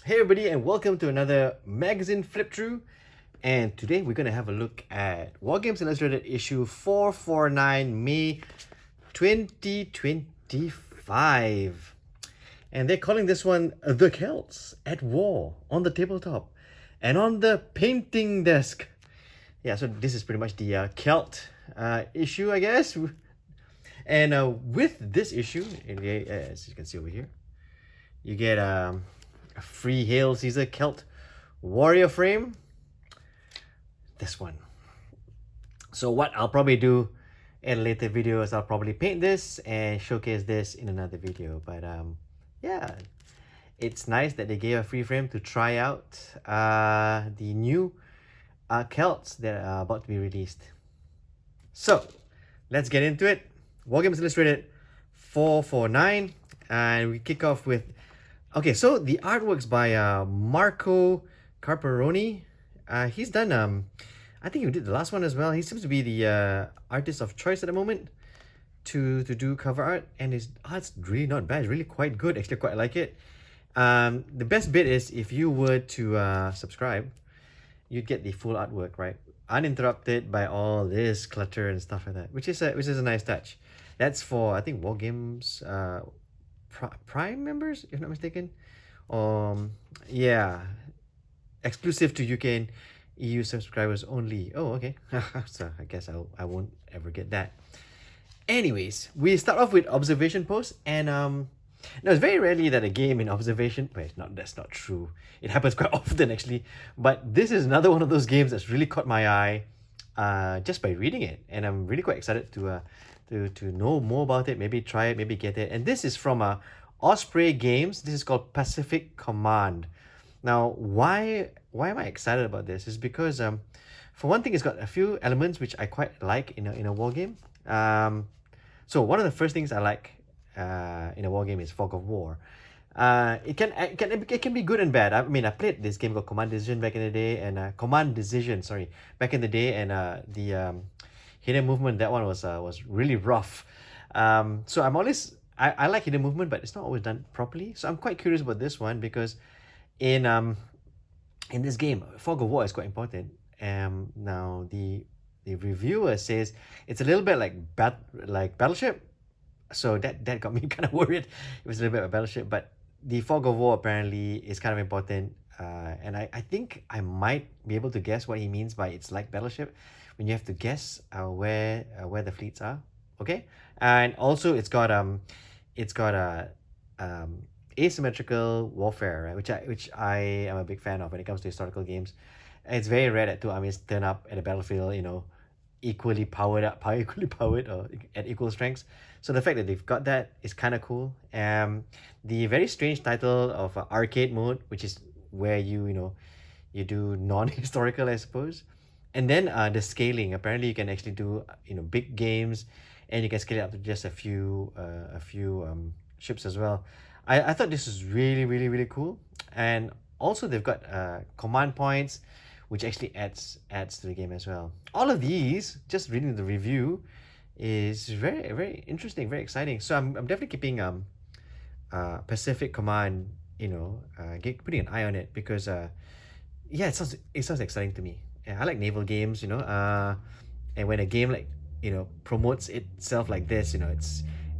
Hey everybody, and welcome to another magazine flip through. And today we're gonna have a look at Wargames Illustrated Issue 449, May 2025. And they're calling this one The Celts at War on the tabletop and on the painting desk. Yeah, so this is pretty much the Celt issue, I guess. And with this issue, as you can see over here, you get a free Hail Caesar Celt warrior frame. This one. So what I'll probably do in later videos, I'll probably paint this and showcase this in another video. But yeah, it's nice that they gave a free frame to try out the new Celts that are about to be released. So let's get into it. Wargames Illustrated 449, and we kick off with, okay, so the artwork's by Marco Carparoni. He's done, I think he did the last one as well. He seems to be the artist of choice at the moment to do cover art, and his art's really not bad. It's really quite good. Actually, quite like it. The best bit is if you were to subscribe, you'd get the full artwork, right? Uninterrupted by all this clutter and stuff like that, which is a nice touch. That's for, I think, Wargames Prime members, if not mistaken. Yeah, exclusive to UK and EU subscribers only. Oh, okay. So I guess I won't ever get that. Anyways, we start off with observation post, and no, it's very rarely that a game in observation. Wait, that's not true. It happens quite often actually, but this is another one of those games that's really caught my eye, just by reading it, and I'm really quite excited to know more about it. Maybe try it, maybe get it. And this is from Osprey Games. This is called Pacific Command. Now, why am I excited about this? Is because for one thing, it's got a few elements which I quite like in a war game. So one of the first things I like in a war game is fog of war. It can be good and bad. I mean, I played this game called Command Decision back in the day, and back in the day, and the hidden movement, that one was really rough. So I like hidden movement, but it's not always done properly. So I'm quite curious about this one because in this game, fog of war is quite important. Now the reviewer says it's a little bit like Battleship. So that got me kind of worried. It was a little bit of a Battleship, but the fog of war apparently is kind of important. And I think I might be able to guess what he means by it's like Battleship, when you have to guess where the fleets are. Okay, and also it's got a asymmetrical warfare, right? Which I am a big fan of when it comes to historical games. It's very rare that two armies turn up at a battlefield, equally powered or at equal strengths. So the fact that they've got that is kind of cool. The very strange title of arcade mode, which is where you do non-historical, I suppose. And then the scaling. Apparently you can actually do big games, and you can scale it up to just a few ships as well. I thought this was really, really, really cool. And also they've got command points, which actually adds to the game as well. All of these, just reading the review, is very, very interesting, very exciting. So I'm definitely keeping Pacific Command, putting an eye on it, because yeah, it sounds exciting to me. I like naval games, and when a game promotes itself like this,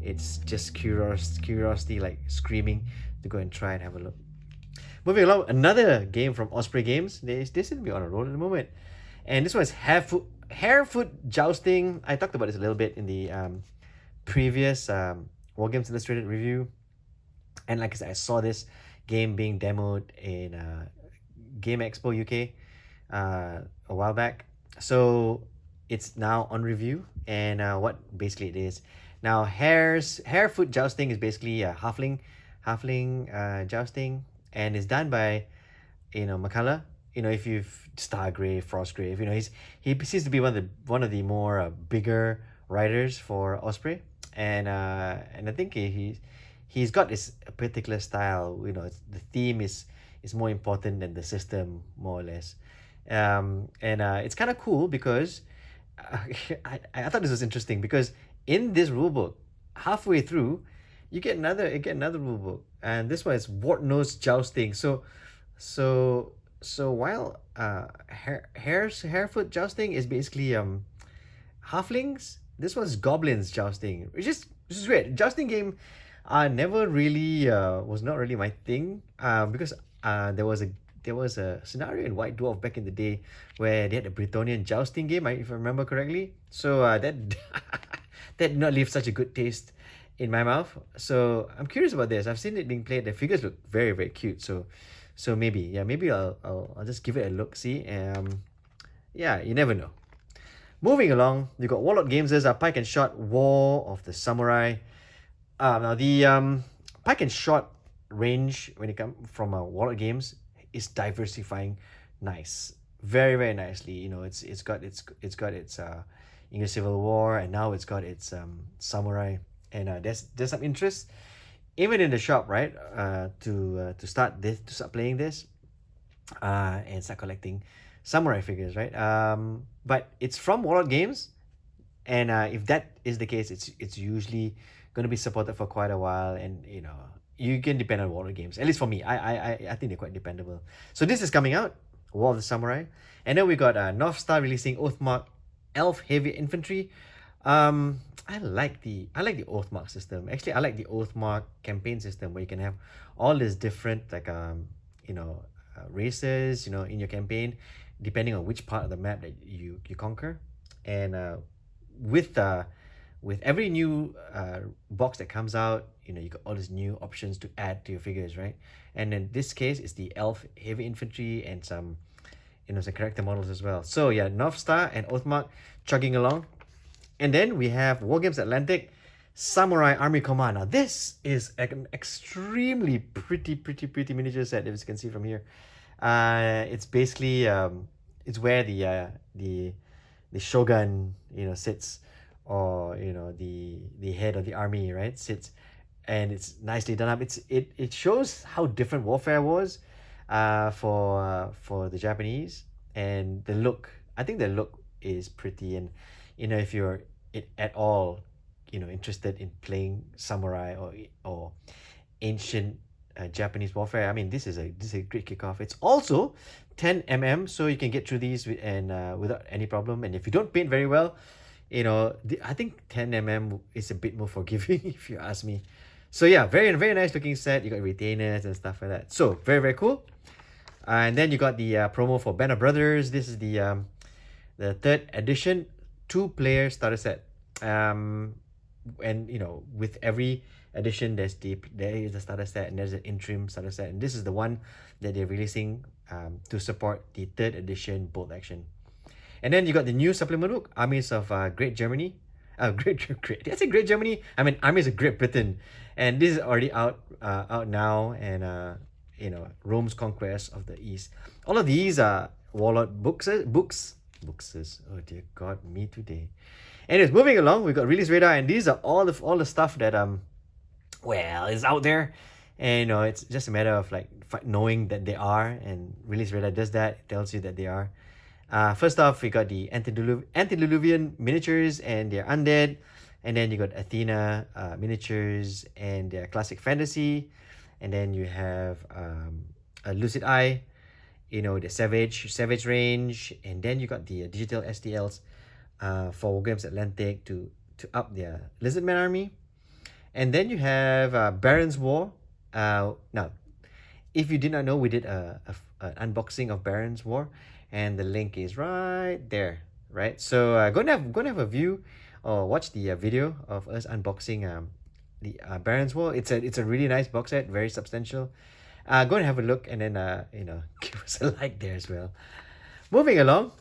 it's just curiosity like screaming to go and try and have a look. Moving along, another game from Osprey Games. They seem to be on a roll at the moment, and this one is Harefoot Jousting. I talked about this a little bit in the previous Wargames Illustrated review, and like I said, I saw this game being demoed in Game Expo UK a while back. So it's now on review, and what basically it is now, Harefoot Jousting is basically a halfling jousting, and it's done by McCullough. If you've Stargrave, Frostgrave, he seems to be one of the more bigger writers for Osprey, and I think he's got this particular style. The theme is more important than the system, more or less. And it's kind of cool because I thought this was interesting, because in this rulebook, halfway through, you get another rulebook, and this one is Wart Nose Jousting. So So while harefoot jousting is basically halflings, this was goblins jousting, which is weird. Jousting game, never really was not really my thing. Because there was a scenario in White Dwarf back in the day where they had a Bretonian jousting game, if I remember correctly. So that that did not leave such a good taste in my mouth. So I'm curious about this. I've seen it being played. The figures look very very cute. So maybe, yeah, maybe I'll just give it a look. See, yeah, you never know. Moving along, you got Warlord Games. There's a Pike and Shot War of the Samurai. Now the Pike and Shot range when it comes from Warlord Games is diversifying, nice, very very nicely. It's got its English Civil War, and now it's got its samurai, and there's some interest even in the shop, right? To start playing this, and start collecting samurai figures, right? But it's from Warlord Games, and if that is the case, it's usually going to be supported for quite a while, and you can depend on Warlord Games. At least for me, I think they're quite dependable. So this is coming out, War of the Samurai, and then we got North Star releasing Oathmark Elf Heavy Infantry. I like the Oathmark system. Actually, I like the Oathmark campaign system where you can have all these different like races in your campaign, depending on which part of the map that you conquer, and with every new box that comes out, you got all these new options to add to your figures, right? And in this case, it's the Elf Heavy Infantry and some character models as well. So yeah, North Star and Oathmark chugging along. And then we have Wargames Atlantic Samurai Army Command. Now this is an extremely pretty miniature set, if you can see from here. It's basically it's where the shogun sits, or the head of the army, right, sits, and it's nicely done up. It shows how different warfare was for the Japanese, and the look. I think the look is pretty, and if you're at all interested in playing samurai or ancient Japanese warfare, I mean, this is a great kickoff. It's also 10 mm, so you can get through these without any problem. And if you don't paint very well, I think 10 mm is a bit more forgiving if you ask me. So yeah, very very nice looking set. You got retainers and stuff like that. So very very cool. And then you got the promo for Banner Brothers. This is the third edition 2-player starter set. And with every edition, there is a starter set, and there's an interim starter set, and this is the one that they're releasing to support the third edition bolt action. And then you got the new supplement book, Armies of Great Germany. Great. Did I say Great Germany? I mean Armies of Great Britain, and this is already out now, and Rome's conquest of the East. All of these are Warlord books. Oh dear God, me today. Anyways, moving along, we got Release Radar, and these are all the stuff that is out there, and it's just a matter of like knowing that they are, and Release Radar does that. It tells you that they are. First off, we got the Antediluvian miniatures and their undead, and then you got Athena miniatures and their classic fantasy, and then you have a Lucid Eye, the Savage range, and then you got the digital STLs for Wargames Atlantic to up their Lizardman army. And then you have Baron's War. Now, if you did not know, we did an unboxing of Baron's War, and the link is right there, right? So gonna have a view or watch the video of us unboxing the Baron's War. It's a really nice box set, very substantial. Go and have a look, and then give us a like there as well. Moving along,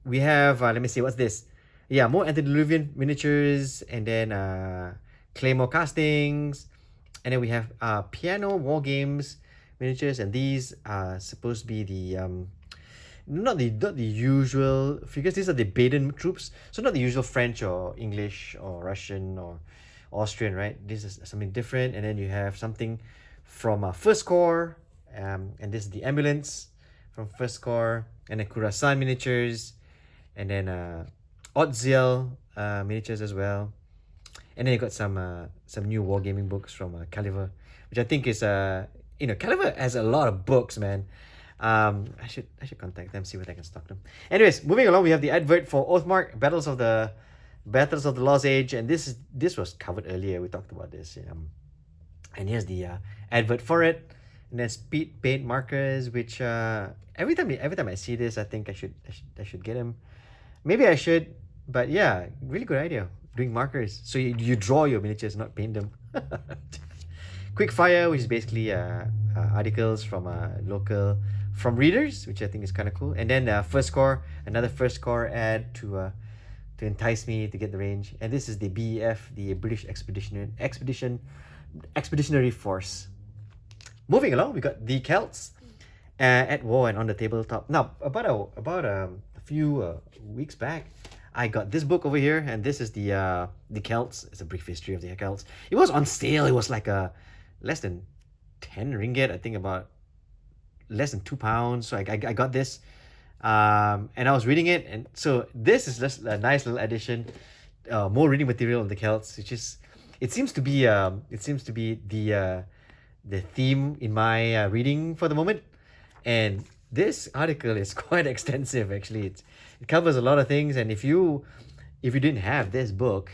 we have let me see, what's this? Yeah, more Antediluvian miniatures, and then Claymore castings, and then we have piano war games miniatures, and these are supposed to be the not the usual figures. These are the Baden troops, so not the usual French or English or Russian or Austrian, right? This is something different. And then you have something from First Corps, and this is the ambulance from First Corps, and then Khorasan miniatures, and then Otziel miniatures as well. And then you got some new wargaming books from Caliver, which I think is Caliber has a lot of books, man. I should contact them, see what I can stock them. Anyways, moving along, we have the advert for Oathmark Battles of the Lost Age, and this was covered earlier. We talked about this. And here's the advert for it, and then speed paint markers, which every time I see this, I think I should get them. Maybe I should, but yeah, really good idea. Doing markers, so you draw your miniatures, not paint them. Quickfire, which is basically articles from readers, which I think is kind of cool. And then first score, another first score ad to entice me to get the range. And this is the BEF, the British Expeditionary Force. Moving along, we got the Celts at war and on the tabletop. Now, about a few weeks back, I got this book over here, and this is the Celts. It's a brief history of the Celts. It was on sale. It was like less than 10 ringgit. I think about less than £2. So I got this, and I was reading it, and so this is just a nice little addition. More reading material of the Celts, which is it seems to be the theme in my reading for the moment. And this article is quite extensive, actually. It covers a lot of things, and if you didn't have this book,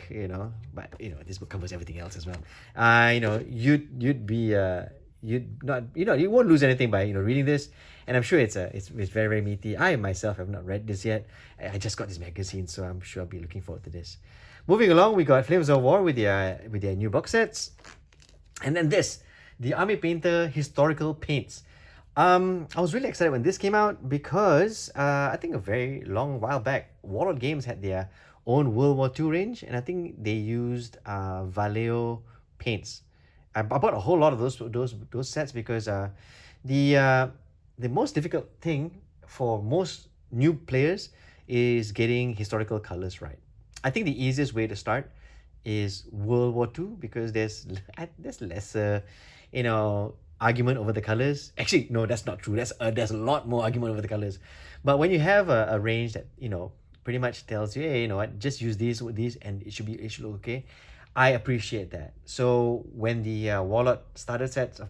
but this book covers everything else as well. You'd be you'd not you won't lose anything by reading this. And I'm sure it's very, very meaty. I myself have not read this yet. I just got this magazine, so I'm sure I'll be looking forward to this. Moving along, we got Flames of War with their new box sets, and then the Army Painter historical paints. I was really excited when this came out because I think a very long while back, Wargames had their own World War II range, and I think they used Vallejo paints. I bought a whole lot of those sets because the most difficult thing for most new players is getting historical colors right. I think the easiest way to start is World War II because there's lesser, argument over the colors. Actually, no, that's not true. There's a lot more argument over the colors. But when you have a range that pretty much tells you, hey, you know what, just use these with these, and it should look okay. I appreciate that. So when the Warlord starter sets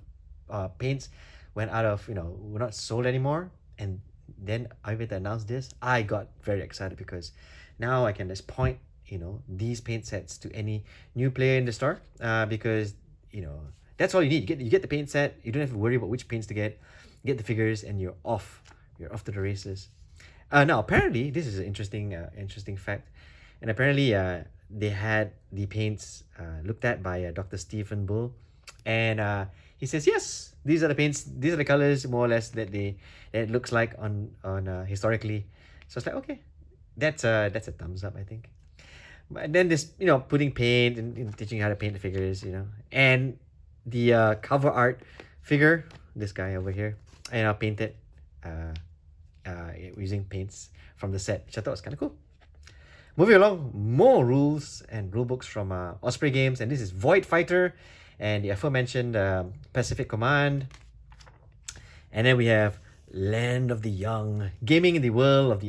of paints went out of, were not sold anymore, and then Ayurveda announced this, I got very excited because now I can just point, these paint sets to any new player in the store, because, that's all you need. You get the paint set. You don't have to worry about which paints to get. You get the figures, and you're off. You're off to the races. Now, apparently, this is an interesting fact, and apparently, they had the paints looked at by Dr. Stephen Bull, and he says, yes, these are the paints. These are the colors, more or less, that it looks like on historically. So it's like, okay, that's a thumbs up, I think. But then this, putting paint and teaching how to paint the figures, and the cover art figure, this guy over here, and I painted using paints from the set, which I thought was kind of cool. Moving along, more rules and rule books from Osprey Games, and this is Void Fighter and the aforementioned Pacific Command. And then we have Land of the Young, gaming in the world of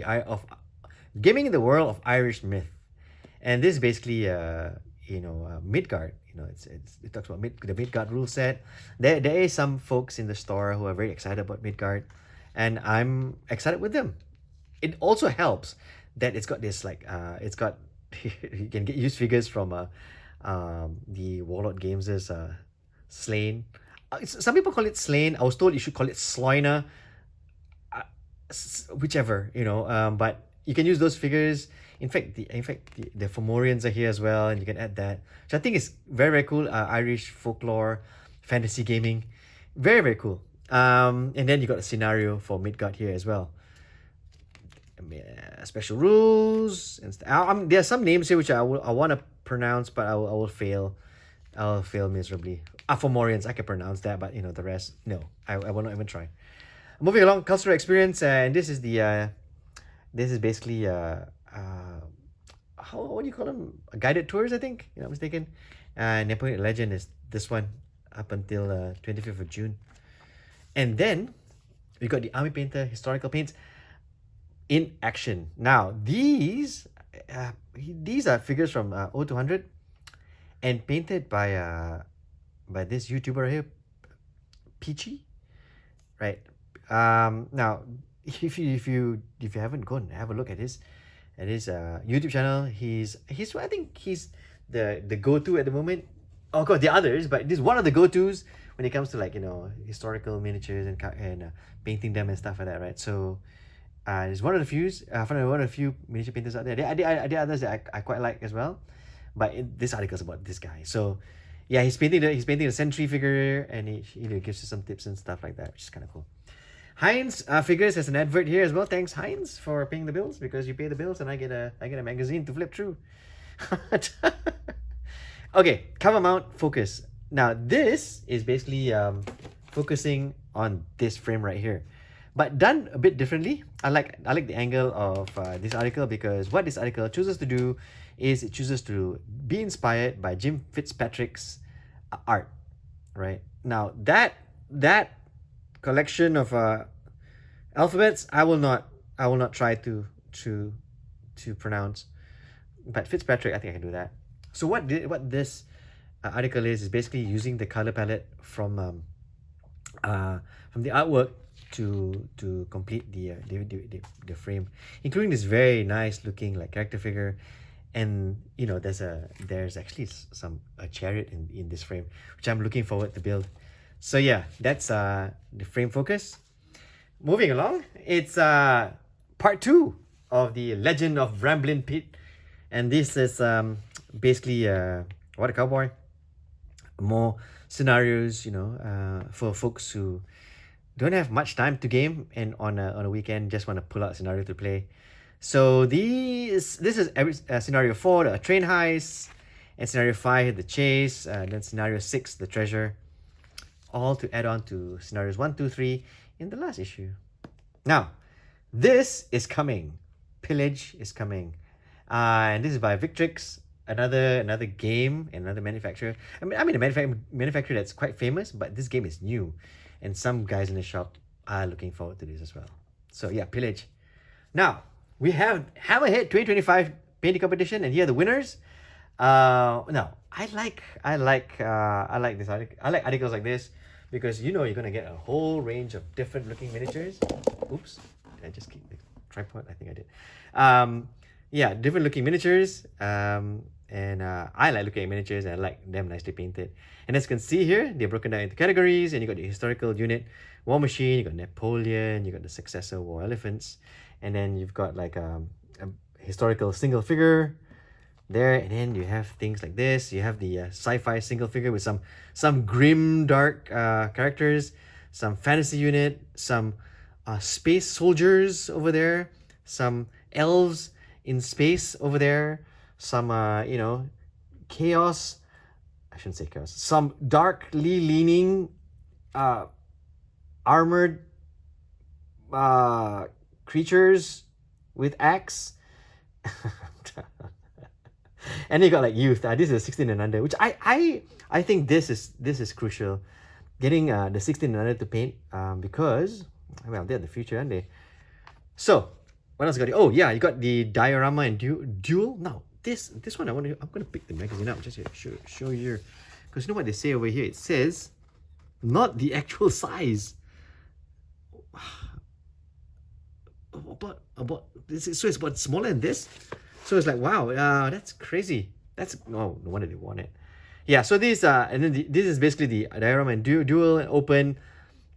Irish myth. And this is basically Midgard. It talks about the Midgard rule set. There is some folks in the store who are very excited about Midgard, and I'm excited with them. It also helps that it's got this you can get used figures from the Warlord Games' Slain. Some people call it Slain. I was told you should call it Sloiner. Whichever, but you can use those figures. In fact, the Fomorians are here as well, and you can add that, which I think is very, very cool. Irish folklore, fantasy gaming, very, very cool. And then you got a scenario for Midgard here as well. Special rules and there are some names here which I want to pronounce, but I will fail. I'll fail miserably. Fomorians, I can pronounce that, but the rest, no, I will not even try. Moving along, cultural experience, and this is basically what do you call them? Guided tours, I think. You're not mistaken. Napoleon Legend is this one up until 25th of June. And then we got the Army Painter historical paints in action. Now these are figures from 0200 and painted by this YouTuber here, Peachy, right? Now, if you haven't gone have a look at his YouTube channel, he's I think he's the go-to at the moment. Of course, the others, but this is one of the go-tos when it comes to like historical miniatures and painting them and stuff like that, right? So, it's one of the few miniature painters out there. There are others that I quite like as well, but this article is about this guy. So, yeah, he's painting the sentry figure, and he gives you some tips and stuff like that, which is kind of cool. Heinz Figures has an advert here as well. Thanks, Heinz, for paying the bills, because you pay the bills and I get a magazine to flip through. Okay, cover mount focus. Now this is basically focusing on this frame right here, but done a bit differently. I like the angle of this article, because what this article chooses to do is it chooses to be inspired by Jim Fitzpatrick's art. Right now, that collection of alphabets, I will not try to pronounce, but Fitzpatrick, I think I can do that. So what this article is basically using the color palette from the artwork to complete the frame, including this very nice looking like character figure, and there's actually a chariot in this frame, which I'm looking forward to build. So yeah, that's the frame focus. Moving along, it's part 2 of the Legend of Ramblin' Pete, and this is basically What a Cowboy. More scenarios, for folks who don't have much time to game and on a weekend just want to pull out a scenario to play. So this is scenario 4, the train heist, and scenario 5, the chase, then scenario 6, the treasure, all to add on to scenarios 1, 2, 3 in the last issue. Now, this is coming. Pillage is coming. And this is by Victrix, another game, and another manufacturer. I mean a manufacturer that's quite famous, but this game is new, and some guys in the shop are looking forward to this as well. So yeah, Pillage. Now we have Hammerhead 2025 painting competition, and here are the winners. Now I like this article. I like articles like this because you're gonna get a whole range of different looking miniatures. Oops, did I just kick the tripod? I think I did. Yeah, different looking miniatures. And I like looking at miniatures, and I like them nicely painted. And as you can see here, they're broken down into categories, and you got the historical unit, War Machine, you got Napoleon, you got the successor War Elephants, and then you've got like a historical single figure there, and then you have things like this. You have the sci-fi single figure with some grim dark characters, some fantasy unit, some space soldiers over there, some elves in space over there, some chaos, I shouldn't say chaos, some darkly leaning armored creatures with axe. And you got like youth. This is 16 and under, which I think this is crucial, getting the 16 and under to paint, because well, they're the future, aren't they? So what else got you? Oh yeah, you got the diorama and duel. Now this one I'm gonna pick the magazine up just to show you, because you know what they say over here. It says not the actual size. About this, so it's about smaller than this. So it's like, wow, that's crazy. That's no wonder they want it. Yeah, so these and then this is basically the diorama and duel and open,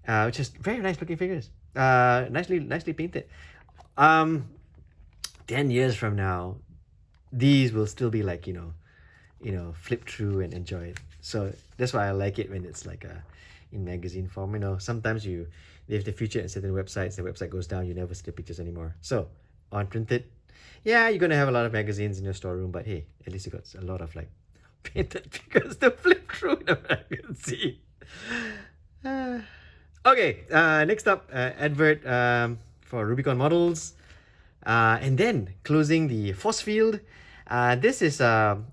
which is very nice looking figures. Nicely painted. 10 years from now, these will still be like, flip through and enjoy it. So that's why I like it when it's like in magazine form. Sometimes they have to feature in certain websites, the website goes down, you never see the pictures anymore. So on printed, yeah, you're gonna have a lot of magazines in your storeroom, but hey, at least you got a lot of like painted figures to flip through in a magazine. Okay, next up, advert for Rubicon models, and then closing the force field. This is a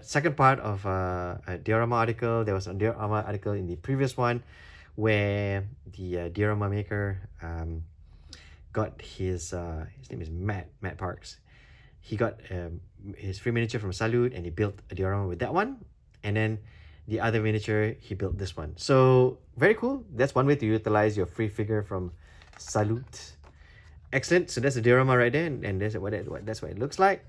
second part of a diorama article. There was a diorama article in the previous one where the diorama maker got his name is Matt Parks. He got his free miniature from Salute, and he built a diorama with that one. And then The other miniature, he built this one. So very cool. That's one way to utilize your free figure from Salute. Excellent. So that's the diorama right there, and that's what it looks like.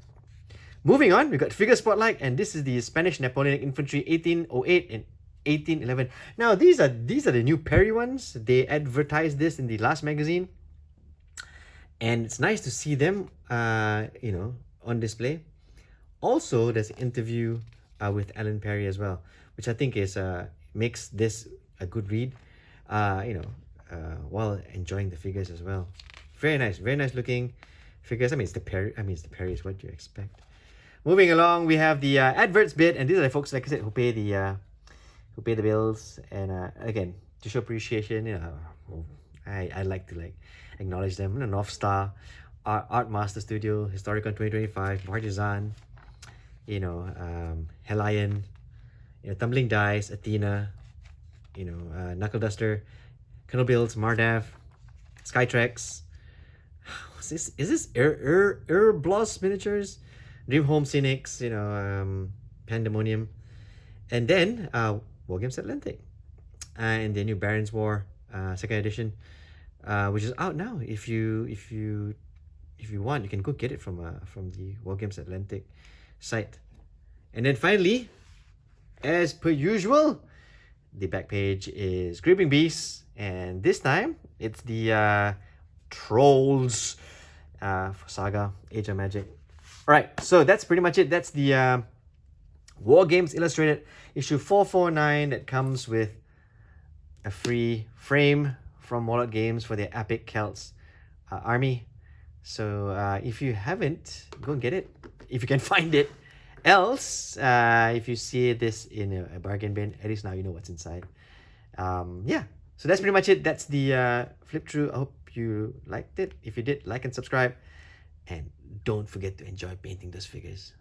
Moving on, we got figure spotlight, and this is the Spanish Napoleonic Infantry 1808 and 1811. Now these are the new Perry ones. They advertised this in the last magazine, and it's nice to see them, on display. Also, there's an interview with Alan Perry as well, which I think is makes this a good read, while enjoying the figures as well. Very nice looking figures. I mean, it's the Perry's. What do you expect? Moving along, we have the adverts bit, and these are the folks, like I said, who pay the bills. And again, to show appreciation, I like to acknowledge them. North Star, Art Master Studio, Historicon 2025, Partisan, Helion, Tumbling Dice, Athena, Knuckle Duster, Colonel Builds, Mardav, Skytrex. Is this Bloss Miniatures, Dream Home Cynics, Pandemonium, and then Wargames Atlantic, and the new Baron's War second edition, which is out now. If you want, you can go get it from the Wargames Atlantic site. And then finally, as per usual, the back page is Gripping Beasts, and this time it's the Trolls Saga Age of Magic. Alright, so that's pretty much it. That's the Wargames Illustrated issue 449 that comes with a free frame from Wallet Games for their epic Celts army. So if you haven't, go and get it if you can find it. Else, if you see this in a bargain bin, at least now you know what's inside. Yeah, so that's pretty much it. That's the flip through. I hope you liked it. If you did, like and subscribe, and don't forget to enjoy painting those figures.